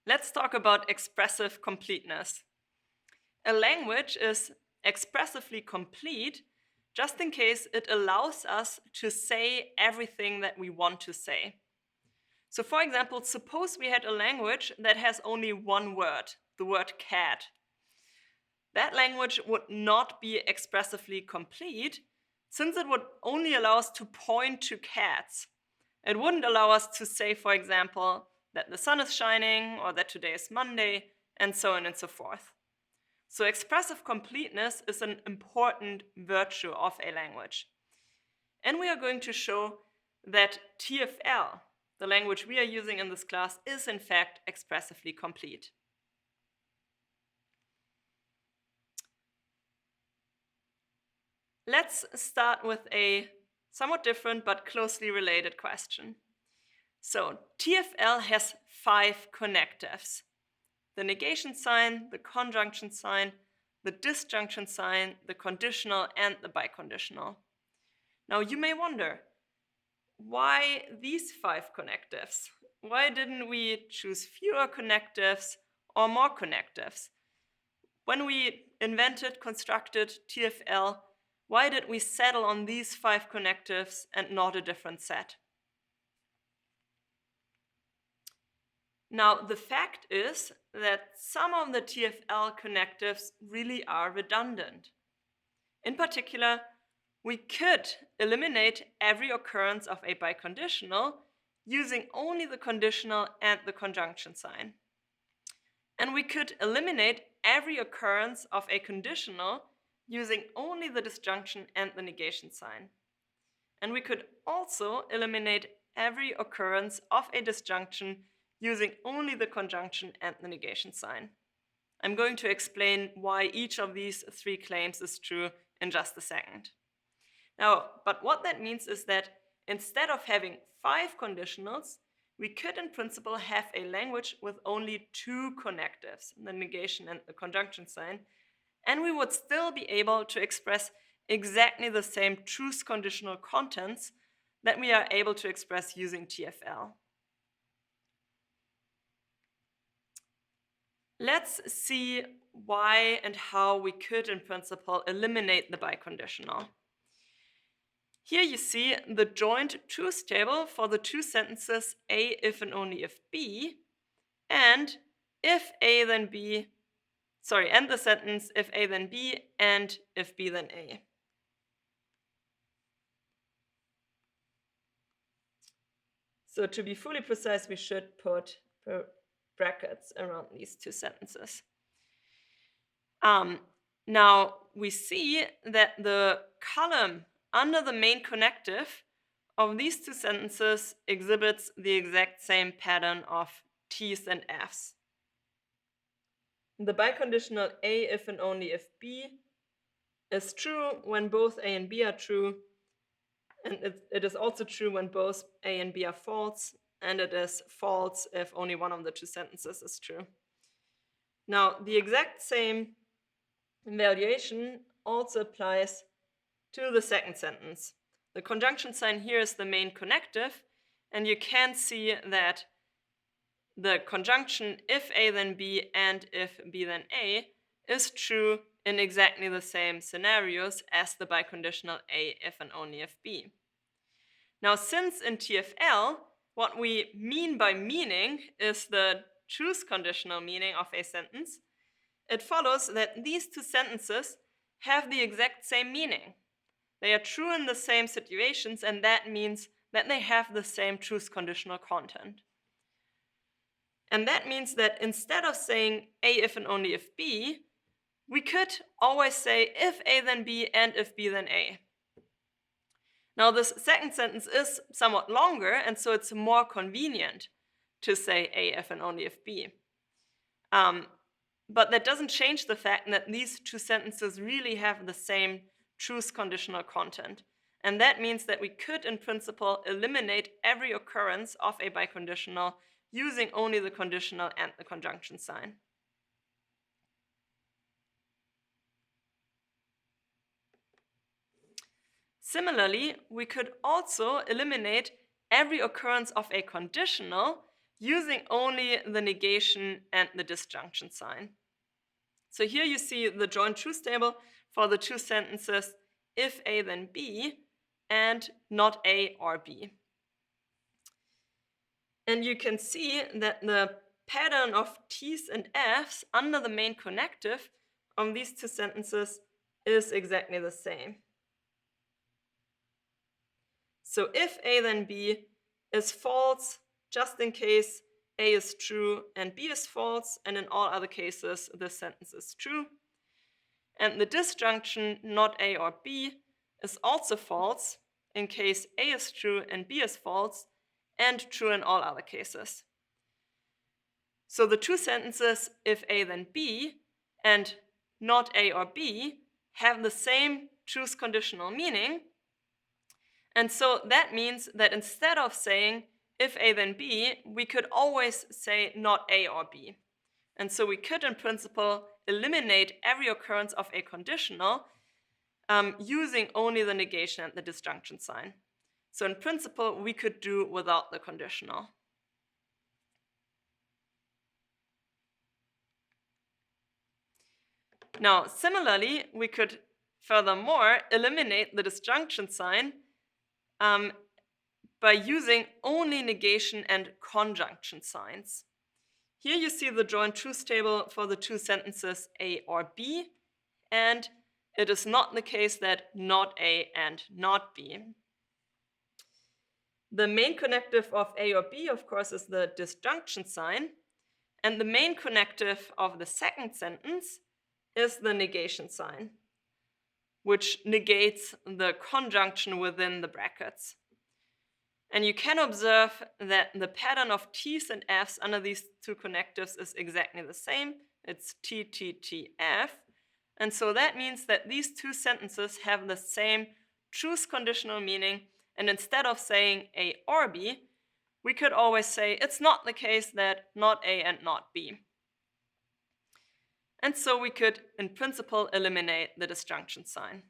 let's talk about expressive completeness. A language is expressively complete just in case it allows us to say everything that we want to say. So for example, suppose we had a language that has only one word, the word cat. That language would not be expressively complete since it would only allow us to point to cats. It wouldn't allow us to say, for example, that the sun is shining or that today is Monday, and so on and so forth. So expressive completeness is an important virtue of a language. And we are going to show that TFL, the language we are using in this class, is in fact expressively complete. Let's start with a somewhat different but closely related question. So TFL has 5 connectives: the negation sign, the conjunction sign, the disjunction sign, the conditional, and the biconditional. Now you may wonder, why these 5 connectives? Why didn't we choose fewer connectives or more connectives? When we constructed TFL, why did we settle on these 5 connectives and not a different set? Now, the fact is that some of the TFL connectives really are redundant. In particular, we could eliminate every occurrence of a biconditional using only the conditional and the conjunction sign. And we could eliminate every occurrence of a conditional using only the disjunction and the negation sign. And we could also eliminate every occurrence of a disjunction using only the conjunction and the negation sign. I'm going to explain why each of these 3 claims is true in just a second. Now, but what that means is that instead of having 5 conditionals, we could in principle have a language with only 2 connectives, the negation and the conjunction sign, and we would still be able to express exactly the same truth conditional contents that we are able to express using TFL. Let's see why and how we could in principle eliminate the biconditional. Here you see the joint truth table for the 2 sentences A if and only if B, and if A then B, and the sentence if A then B and if B then A. So to be fully precise, we should put brackets around these 2 sentences. Now we see that the column under the main connective of these 2 sentences exhibits the exact same pattern of T's and F's. The biconditional A if and only if B is true when both A and B are true, and it is also true when both A and B are false, and it is false if only one of the 2 sentences is true. Now, the exact same evaluation also applies to the second sentence. The conjunction sign here is the main connective, and you can see that the conjunction if A then B and if B then A is true in exactly the same scenarios as the biconditional A if and only if B. Now, since in TFL, what we mean by meaning is the truth conditional meaning of a sentence, it follows that these 2 sentences have the exact same meaning. They are true in the same situations, and that means that they have the same truth conditional content. And that means that instead of saying A if and only if B, we could always say if A then B and if B then A. Now this second sentence is somewhat longer, and so it's more convenient to say A if and only if B. But that doesn't change the fact that these 2 sentences really have the same truth conditional content. And that means that we could in principle eliminate every occurrence of a biconditional using only the conditional and the conjunction sign. Similarly, we could also eliminate every occurrence of a conditional using only the negation and the disjunction sign. So here you see the joint truth table for the two sentences, if A then B, and not A or B. And you can see that the pattern of T's and F's under the main connective on these two sentences is exactly the same. So if A then B is false, just in case A is true and B is false, and in all other cases this sentence is true. And the disjunction not A or B is also false in case A is true and B is false, and true in all other cases. So the two sentences, if A then B, and not A or B, have the same truth conditional meaning. And so that means that instead of saying if A then B, we could always say not A or B. And so we could, in principle, eliminate every occurrence of a conditional using only the negation and the disjunction sign. So in principle, we could do without the conditional. Now, similarly, we could furthermore eliminate the disjunction sign by using only negation and conjunction signs. Here you see the joint truth table for the two sentences A or B, and it is not the case that not A and not B. The main connective of A or B, of course, is the disjunction sign, and the main connective of the second sentence is the negation sign, which negates the conjunction within the brackets. And you can observe that the pattern of T's and F's under these two connectives is exactly the same. It's T, T, T, F. And so that means that these two sentences have the same truth conditional meaning. And instead of saying A or B, we could always say it's not the case that not A and not B. And so we could, in principle, eliminate the disjunction sign.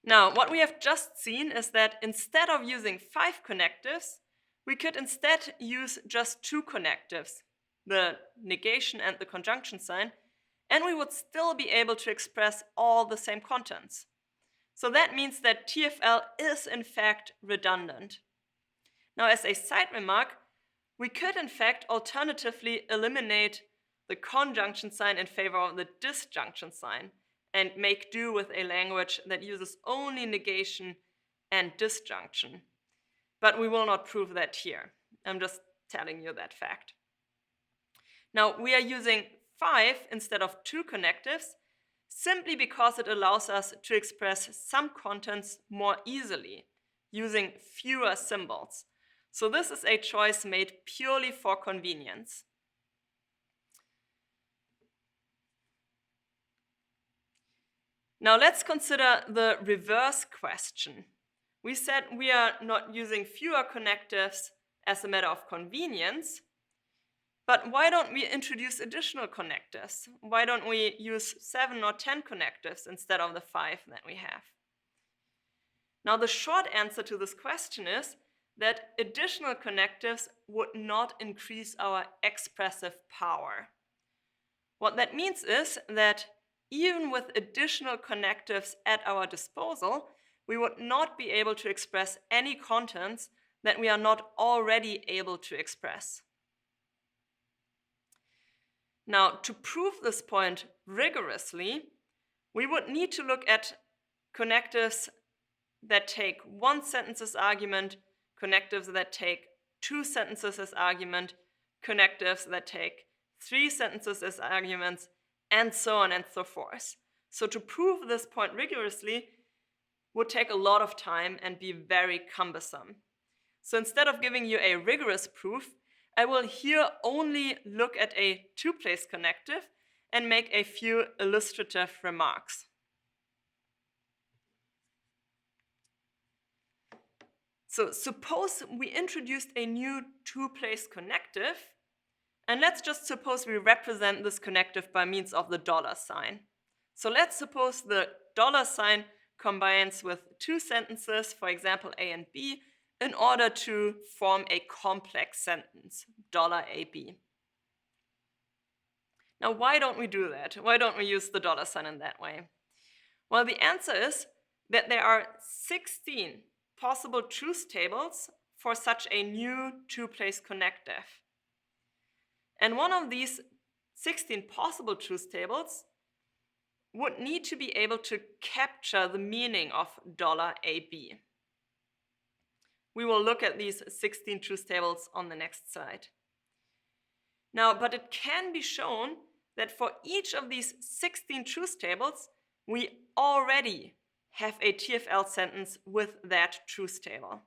Now, what we have just seen is that instead of using 5 connectives, we could instead use just 2 connectives, the negation and the conjunction sign, and we would still be able to express all the same contents. So that means that TFL is in fact redundant. Now, as a side remark, we could in fact alternatively eliminate the conjunction sign in favor of the disjunction sign and make do with a language that uses only negation and disjunction. But we will not prove that here. I'm just telling you that fact. Now, we are using 5 instead of 2 connectives simply because it allows us to express some contents more easily using fewer symbols. So this is a choice made purely for convenience. Now let's consider the reverse question. We said we are not using fewer connectives as a matter of convenience, but why don't we introduce additional connectives? Why don't we use 7 or 10 connectives instead of the 5 that we have? Now the short answer to this question is that additional connectives would not increase our expressive power. What that means is that even with additional connectives at our disposal, we would not be able to express any contents that we are not already able to express. Now, to prove this point rigorously, we would need to look at connectives that take 1 sentence as argument, connectives that take 2 sentences as argument, connectives that take 3 sentences as arguments, and so on and so forth. So to prove this point rigorously would take a lot of time and be very cumbersome. So instead of giving you a rigorous proof, I will here only look at a 2-place connective and make a few illustrative remarks. So suppose we introduced a new 2-place connective, and let's just suppose we represent this connective by means of the $sign. So let's suppose the $sign combines with two sentences, for example A and B, in order to form a complex sentence, $AB. Now, why don't we do that? Why don't we use the dollar sign in that way? Well, the answer is that there are 16 possible truth tables for such a new two-place connective. And one of these 16 possible truth tables would need to be able to capture the meaning of $AB. We will look at these 16 truth tables on the next slide. Now, but it can be shown that for each of these 16 truth tables, we already have a TFL sentence with that truth table.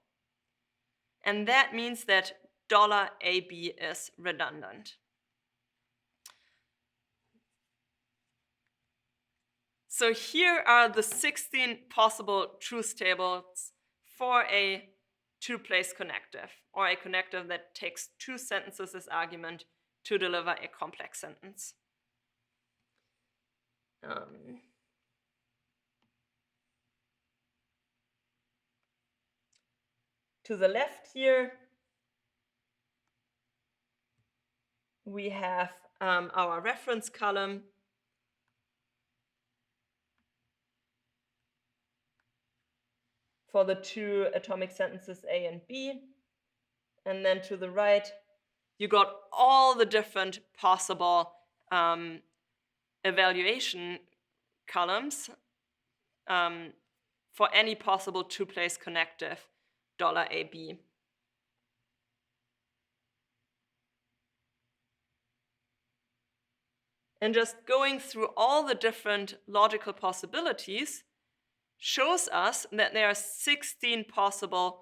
And that means that $AB is redundant. So here are the 16 possible truth tables for a two-place connective, or a connective that takes two sentences as argument to deliver a complex sentence. To the left here, we have our reference column. For the two atomic sentences A and B. And then to the right, you got all the different possible evaluation columns for any possible two-place connective, $AB. And just going through all the different logical possibilities shows us that there are 16 possible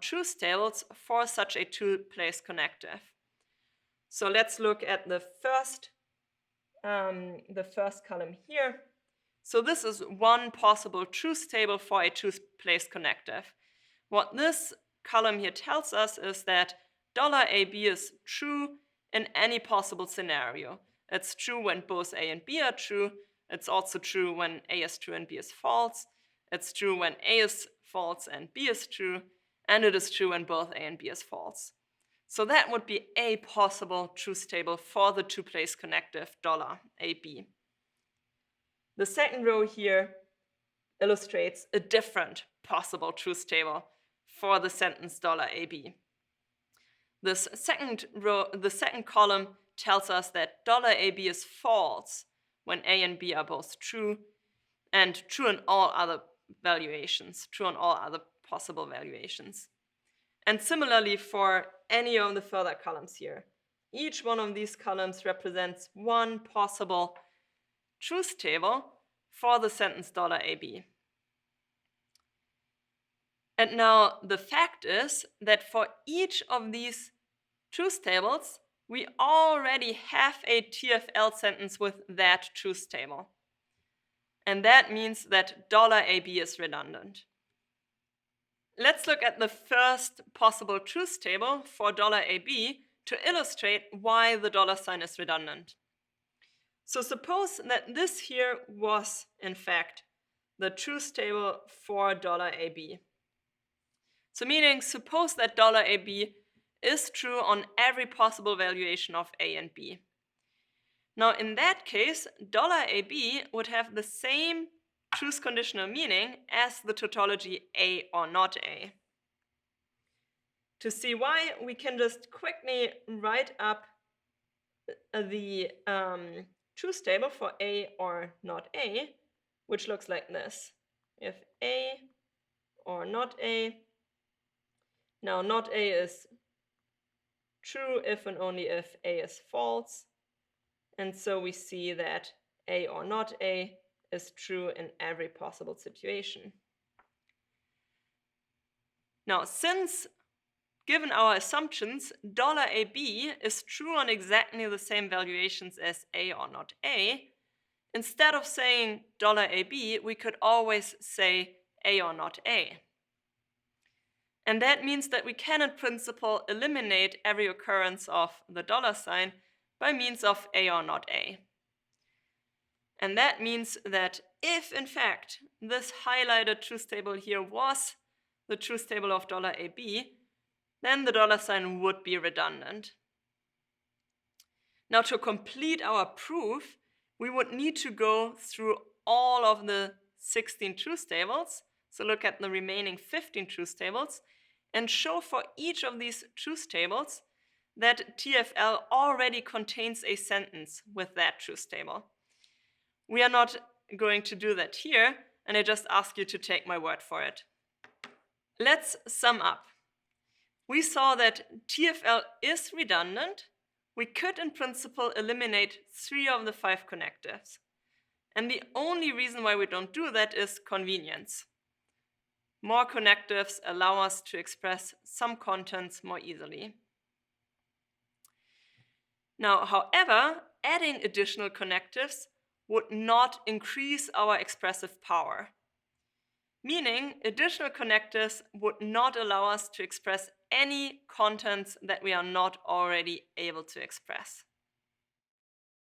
truth tables for such a two-place connective. So let's look at the first column here. So this is one possible truth table for a two-place connective. What this column here tells us is that $AB is true in any possible scenario. It's true when both A and B are true. It's also true when A is true and B is false. It's true when A is false and B is true. And it is true when both A and B is false. So that would be a possible truth table for the two-place connective $AB. The second row here illustrates a different possible truth table for the sentence $AB. This second column tells us that $AB is false when A and B are both true, and true in all other valuations, true on all other possible valuations. And similarly for any of the further columns here. Each one of these columns represents one possible truth table for the sentence $AB. And now the fact is that for each of these truth tables, we already have a TFL sentence with that truth table. And that means that $AB is redundant. Let's look at the first possible truth table for $AB to illustrate why the dollar sign is redundant. So suppose that this here was, in fact, the truth table for $AB. So meaning, suppose that $AB is true on every possible valuation of A and B. Now, in that case, $AB would have the same truth conditional meaning as the tautology A or not A. To see why, we can just quickly write up the truth table for A or not A, which looks like this. If A or not A, now not A is true if and only if A is false. And so we see that A or not A is true in every possible situation. Now, since given our assumptions, $AB is true on exactly the same valuations as A or not A, instead of saying $AB, we could always say A or not A. And that means that we can, in principle, eliminate every occurrence of the dollar sign by means of A or not A. And that means that if, in fact, this highlighted truth table here was the truth table of $AB, then the dollar sign would be redundant. Now, to complete our proof, we would need to go through all of the 16 truth tables, so look at the remaining 15 truth tables, and show for each of these truth tables that TFL already contains a sentence with that truth table. We are not going to do that here, and I just ask you to take my word for it. Let's sum up. We saw that TFL is redundant. We could, in principle, eliminate 3 of the 5 connectives. And the only reason why we don't do that is convenience. More connectives allow us to express some contents more easily. Now, however, adding additional connectives would not increase our expressive power. Meaning, additional connectives would not allow us to express any contents that we are not already able to express.